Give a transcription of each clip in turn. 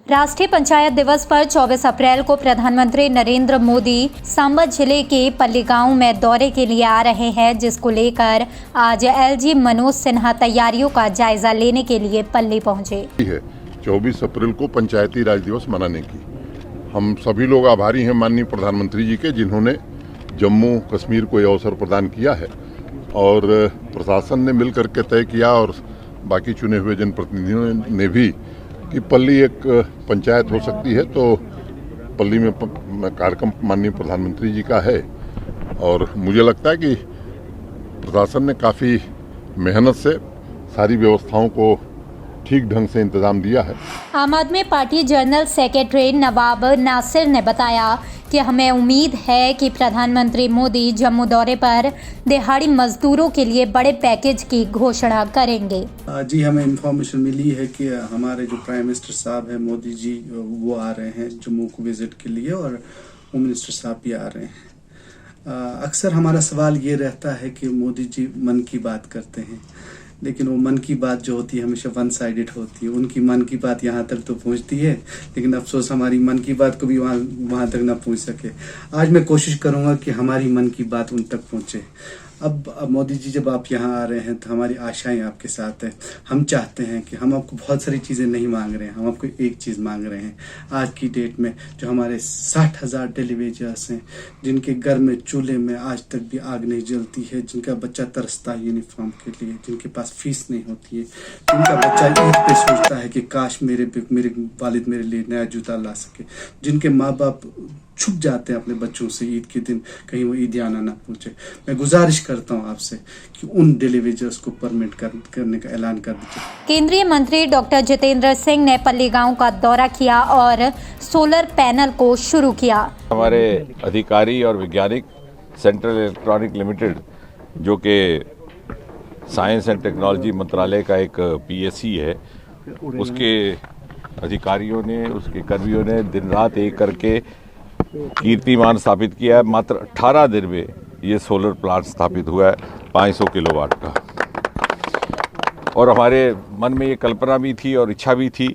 राष्ट्रीय पंचायत दिवस पर 24 अप्रैल को प्रधानमंत्री नरेंद्र मोदी सांबा जिले के पल्ली गांव में दौरे के लिए आ रहे हैं, जिसको लेकर आज एलजी मनोज सिन्हा तैयारियों का जायजा लेने के लिए पल्ली पहुंचे। 24 अप्रैल को पंचायती राज दिवस मनाने की हम सभी लोग आभारी हैं माननीय प्रधानमंत्री जी के, जिन्होंने जम्मू कश्मीर को यह अवसर प्रदान किया है और प्रशासन ने मिलकर के तय किया और बाकी चुने हुए जनप्रतिनिधियों ने भी कि पल्ली एक पंचायत हो सकती है। तो पल्ली में कार्यक्रम माननीय प्रधानमंत्री जी का है और मुझे लगता है कि प्रशासन ने काफ़ी मेहनत से सारी व्यवस्थाओं को ठीक ढंग से इंतजाम दिया है। आम आदमी पार्टी जनरल सेक्रेटरी नवाब नासिर ने बताया कि हमें उम्मीद है कि प्रधानमंत्री मोदी जम्मू दौरे पर दिहाड़ी मजदूरों के लिए बड़े पैकेज की घोषणा करेंगे। जी, हमें इंफॉर्मेशन मिली है कि हमारे जो प्राइम मिनिस्टर साहब हैं मोदी जी, वो आ रहे हैं जम्मू को विजिट के लिए और होम मिनिस्टर साहब भी आ रहे हैं। अक्सर हमारा सवाल ये रहता है कि मोदी जी मन की बात करते हैं, लेकिन वो मन की बात जो होती है हमेशा वन साइडेड होती है। उनकी मन की बात यहाँ तक तो पहुँचती है, लेकिन अफसोस हमारी मन की बात को भी वहाँ तक ना पहुँच सके। आज मैं कोशिश करूँगा कि हमारी मन की बात उन तक पहुँचे। अब मोदी जी जब आप यहाँ आ रहे हैं तो हमारी आशाएं आपके साथ है। हम चाहते हैं कि हम आपको बहुत सारी चीज़ें नहीं मांग रहे हैं, हम आपको एक चीज़ मांग रहे हैं। आज की डेट में जो हमारे 60,000 टेलीविजर्स हैं, जिनके घर में चूल्हे में आज तक भी आग नहीं जलती है, जिनका बच्चा तरसता है यूनिफॉर्म के लिए, जिनके पास फीस नहीं होती है, जिनका बच्चा ईद पे सोचता है कि काश मेरे वालिद मेरे लिए नया जूता ला सके, जिनके माँ बाप छुप जाते हैं अपने बच्चों से ईद के दिन कहीं वो ईदियाना ना पहुंचे। मैं गुजारिश करता हूं आपसे कि उन डिलीवरीज को परमिट करने का ऐलान कर दीजिए। केंद्रीय मंत्री डॉक्टर जितेंद्र सिंह ने पल्ली गांव का दौरा किया और सोलर पैनल को शुरू किया। हमारे अधिकारी और वैज्ञानिक सेंट्रल इलेक्ट्रॉनिक लिमिटेड, जो कि साइंस एंड टेक्नोलॉजी मंत्रालय का एक पीएससी है, उसके अधिकारियों ने, उसके कर्मियों ने दिन रात एक करके कीर्तिमान स्थापित किया है। मात्र 18 दिन में ये सोलर प्लांट स्थापित हुआ है 500 किलोवाट का। और हमारे मन में ये कल्पना भी थी और इच्छा भी थी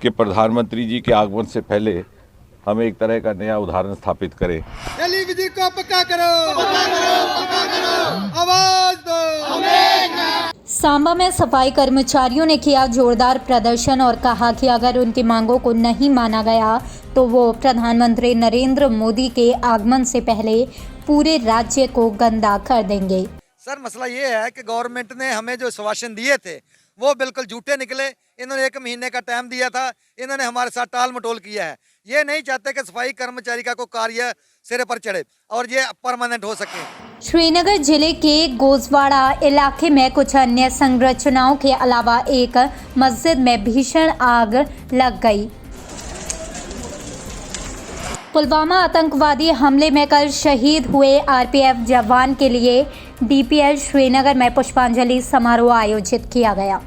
कि प्रधानमंत्री जी के आगमन से पहले हम एक तरह का नया उदाहरण स्थापित करें। विधि को पक्का करो, पक्का करो, पक्का करो, आवाज दो। सांबा में सफाई कर्मचारियों ने किया जोरदार प्रदर्शन और कहा कि अगर उनकी मांगों को नहीं माना गया तो वो प्रधानमंत्री नरेंद्र मोदी के आगमन से पहले पूरे राज्य को गंदा कर देंगे। सर, मसला ये है कि गवर्नमेंट ने हमें जो आश्वासन दिए थे वो बिल्कुल झूठे निकले। इन्होंने 1 महीने का टाइम दिया था, इन्होंने हमारे साथ टाल मटोल किया है। ये नहीं चाहते कि सफाई कर्मचारी का कोई कार्य सिरे पर चढ़े और ये परमानेंट हो सके। श्रीनगर जिले के गोजवाड़ा इलाके में कुछ अन्य संरचनाओं के अलावा एक मस्जिद में भीषण आग लग गई। पुलवामा आतंकवादी हमले में कल शहीद हुए आरपीएफ जवान के लिए डीपीएल श्रीनगर में पुष्पांजलि समारोह आयोजित किया गया।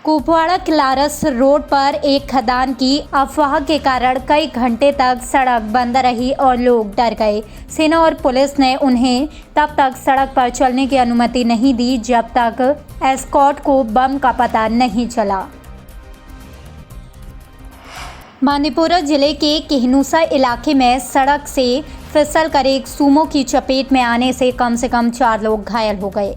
कुपवाड़ा क्लारस रोड पर एक खदान की अफवाह के कारण कई घंटे तक सड़क बंद रही और लोग डर गए। सेना और पुलिस ने उन्हें तब तक सड़क पर चलने की अनुमति नहीं दी जब तक एस्कॉर्ट को बम का पता नहीं चला। बांदीपुरा जिले के किहनूसा इलाके में सड़क से फिसलकर एक सूमो की चपेट में आने से कम 4 लोग घायल हो गए।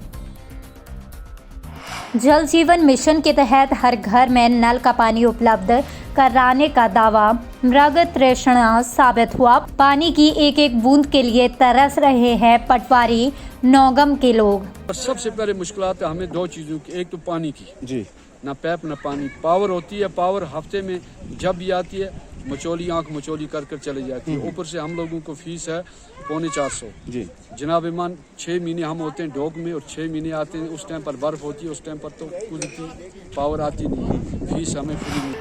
जल जीवन मिशन के तहत हर घर में नल का पानी उपलब्ध कराने का दावा मृग तृष्णा साबित हुआ। पानी की एक एक बूंद के लिए तरस रहे हैं पटवारी नौगम के लोग। सबसे पहले मुश्किलात है हमें 2 चीज़ों की, एक तो पानी की जी, ना पैप ना पानी। पावर होती है, पावर हफ्ते में जब भी आती है मचोली आंख मचोली कर चले जाती है। ऊपर से हम लोगों को फीस है 450 जी। जनाब ईमान 6 महीने हम होते हैं ढोक में और 6 महीने आते हैं। उस टाइम पर बर्फ होती है, उस टाइम पर तो कुछ की पावर आती नहीं, फीस हमें फ्री नहीं।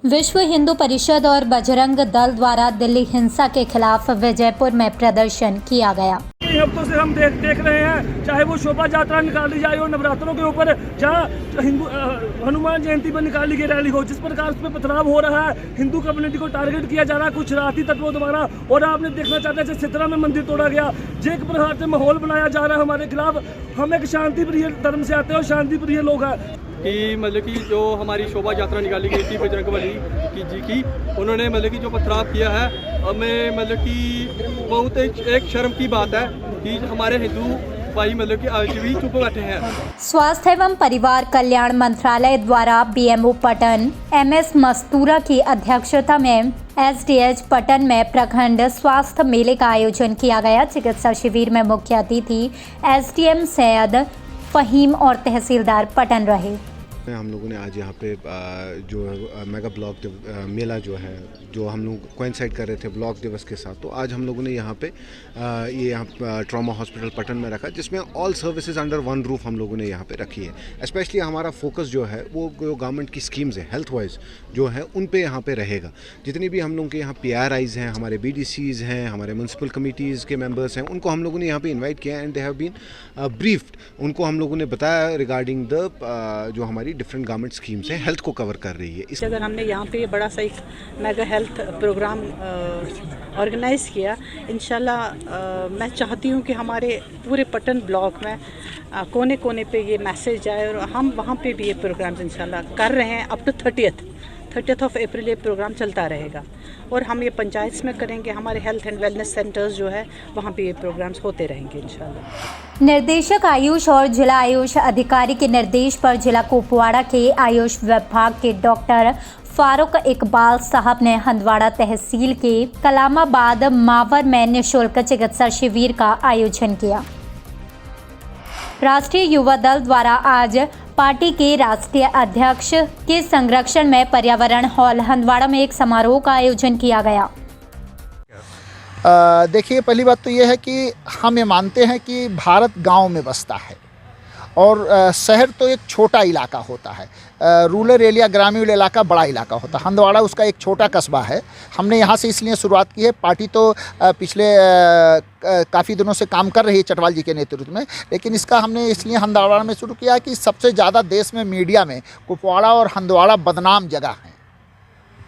विश्व हिंदू परिषद और बजरंग दल द्वारा दिल्ली हिंसा के खिलाफ विजयपुर में प्रदर्शन किया गया। कई हफ्तों से हम देख रहे हैं, चाहे वो शोभा यात्रा निकाली जाए और नवरात्रों के ऊपर जहाँ हिंदू हनुमान जयंती पर निकाली गई रैली हो, जिस प्रकार उस पर पथराव हो रहा है, हिंदू कम्युनिटी को टारगेट किया जा रहा है कुछ शरारती तत्वों द्वारा। और आपने देखना चाहते हैं सितरा में मंदिर तोड़ा गया, एक प्रकार से माहौल बनाया जा रहा है हमारे खिलाफ। हम एक शांति प्रिय धर्म से आते हैं और शांति प्रिय लोग हैं कि मतलब कि जो हमारी शोभा यात्रा निकाली गई थी बजरंगबली की उन्होंने मतलब कि जो पथराव किया है, हमें मतलब कि बहुत एक शर्म की बात है कि हमारे हिंदू भाई मतलब कि आज भी चुप बैठे हैं। स्वास्थ्य एवं परिवार कल्याण मंत्रालय द्वारा बीएमओ पटन MS मस्तूरा की अध्यक्षता में SDH पटन में प्रखंड स्वास्थ्य मेले का आयोजन किया गया। चिकित्सा शिविर में मुख्य अतिथि SDM सैयद फहीम और तहसीलदार पटन रहे। हम लोगों ने आज यहाँ पे जो मेगा ब्लॉक मेला जो है, जो हम लोग कोइंसाइड कर रहे थे ब्लॉक दिवस के साथ, तो आज हम लोगों ने यहाँ पे ये यहाँ ट्रॉमा हॉस्पिटल पटन में रखा, जिसमें all services under one roof हम लोगों ने यहाँ पे रखी है। स्पेशली हमारा फोकस जो है वो गवर्नमेंट की स्कीम्स है हेल्थ वाइज जो है उन पे यहाँ पे रहेगा। जितनी भी हम लोगों के यहाँ PRIs हैं, हमारे BDCs हैं, हमारे म्यूनसिपल कमिटीज़ के मेम्बर्स हैं, उनको हम लोगों ने यहाँ पे इन्वाइट किया and they have been briefed. उनको हम लोगों ने बताया रिगार्डिंग द जो हमारी डिफरेंट गवर्नमेंट स्कीम्स हैं हेल्थ को कवर कर रही है। इस अगर हमने यहाँ पे बड़ा सा एक मेगा हेल्थ प्रोग्राम ऑर्गेनाइज़ किया, इंशाल्लाह मैं चाहती हूँ कि हमारे पूरे पटन ब्लॉक में कोने कोने पे ये मैसेज जाए और हम वहाँ पे भी ये प्रोग्राम्स इंशाल्लाह कर रहे हैं। Up to 30th of April ये प्रोग्राम चलता रहेगा और हम ये पंचायत में करेंगे। हमारे हेल्थ एंड वेलनेस सेंटर्स जो है वहाँ पे ये प्रोग्राम्स होते रहेंगे इंशाल्लाह। निर्देशक आयुष और जिला आयुष अधिकारी के निर्देश पर जिला कुपवाड़ा के आयुष विभाग के डॉक्टर फारूक इकबाल साहब ने हंदवाड़ा तहसील के कलामाबाद मावर में निःशुल्क चिकित्सा शिविर का आयोजन किया। राष्ट्रीय युवा दल द्वारा आज पार्टी के राष्ट्रीय अध्यक्ष के संरक्षण में पर्यावरण हॉल हंदवाड़ा में एक समारोह का आयोजन किया गया। देखिए, पहली बात तो ये है कि हम ये मानते हैं कि भारत गांव में बसता है और शहर तो एक छोटा इलाका होता है, रूरल एरिया ग्रामीण इलाका बड़ा इलाका होता है। हंदवाड़ा उसका एक छोटा कस्बा है। हमने यहाँ से इसलिए शुरुआत की है, पार्टी तो पिछले काफ़ी दिनों से काम कर रही है चटवाल जी के नेतृत्व में, लेकिन इसका हमने इसलिए हंदवाड़ा में शुरू किया कि सबसे ज़्यादा देश में मीडिया में कुपवाड़ा और हंदवाड़ा बदनाम जगह हैं।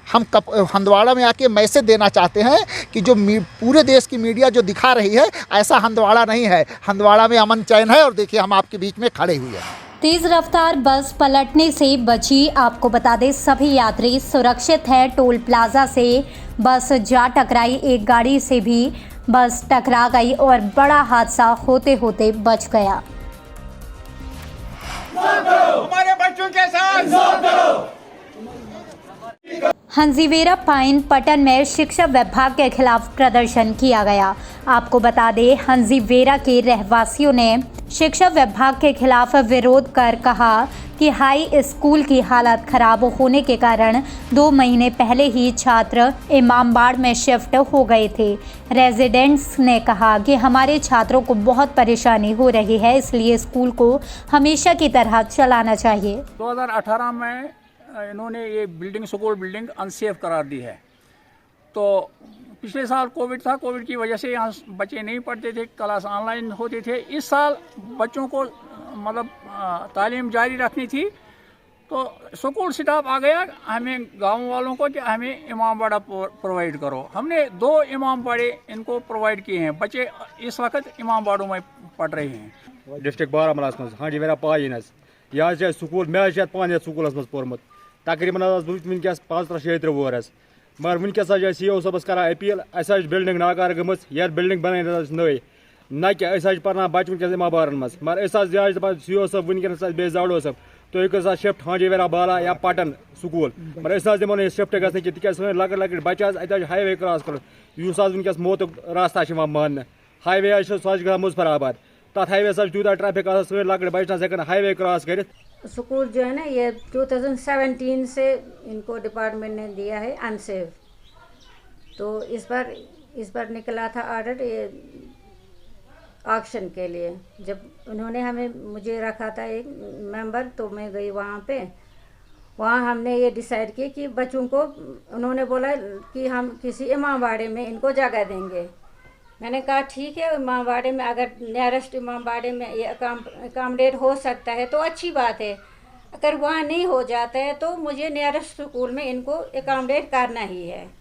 हम हंदवाड़ा में आके मैसेज देना चाहते हैं कि जो पूरे देश की मीडिया जो दिखा रही है ऐसा हंदवाड़ा नहीं है। हंदवाड़ा में अमन चैन है और देखिए हम आपके बीच में खड़े हुए हैं। तेज रफ्तार बस पलटने से बची। आपको बता दें सभी यात्री सुरक्षित हैं। टोल प्लाजा से बस जा टकराई, एक गाड़ी से भी बस टकरा गई और बड़ा हादसा होते होते बच गया। हमारे बच्चों के साथ हंजीवेरा पाइन पटन में शिक्षा विभाग के खिलाफ प्रदर्शन किया गया। आपको बता दें हंजीवेरा के रहवासियों ने शिक्षा विभाग के खिलाफ विरोध कर कहा कि हाई स्कूल की हालत खराब होने के कारण 2 महीने पहले ही छात्र इमामबाड़ में शिफ्ट हो गए थे। रेजिडेंट्स ने कहा कि हमारे छात्रों को बहुत परेशानी हो रही है, इसलिए स्कूल को हमेशा की तरह चलाना चाहिए। 2018 में इन्होंने ये स्कूल बिल्डिंग अनसेफ करार दी है। तो पिछले साल कोविड था, कोविड की वजह से यहाँ बच्चे नहीं पढ़ते थे, क्लास ऑनलाइन होते थे। इस साल बच्चों को मतलब तालीम जारी रखनी थी, तो स्कूल स्टाफ आ गया हमें गांव वालों को कि हमें इमामबाड़ा प्रोवाइड करो। हमने 2 इमामबाड़े इनको प्रोवाइड किए हैं। बच्चे इस वक्त इमामबाड़ों में पढ़ रहे हैं। डिस्ट्रिक्ट बारामूला हाँ पाइन यह स्कूल मे पान स्कूल पोर्मुत तकरीबन वनकस 5-6 वोर मगर वनकस CO साहबस कर अपील अस बिल्डिंग नाकार गम ये बिल्डिंग बन नई न कि पर्ना बच्चे वनकस इमामबाड़न मज मगर CO साहब वनकस बे जाड़ो साहब तुम कर शिफ्ट हांजीवेरा बाला या पटन स्कूल मगर दिमो ना शिफ्ट गि तक लकट बच्चे अत हाईवे क्रॉस कर वनकस मौत रास्ता मान हाईवे सह मुजफराबाद तथ हाईवे तूत ट्रैफिक लकट बच्चे हेकन हाईवे क्रॉस कर। स्कूल जो है ना ये 2017 से इनको डिपार्टमेंट ने दिया है अनसेफ। तो इस बार निकला था ऑर्डर ये ऑक्शन के लिए। जब उन्होंने मुझे रखा था एक मेंबर, तो मैं गई वहाँ हमने ये डिसाइड किया कि बच्चों को उन्होंने बोला कि हम किसी इमामबाड़े में इनको जगह देंगे। मैंने कहा ठीक है, इमामबाड़े में अगर नियरेस्ट इमामबाड़े में ये अकामडेट हो सकता है तो अच्छी बात है। अगर वहाँ नहीं हो जाता है तो मुझे नियरेस्ट स्कूल में इनको अकामडेट करना ही है।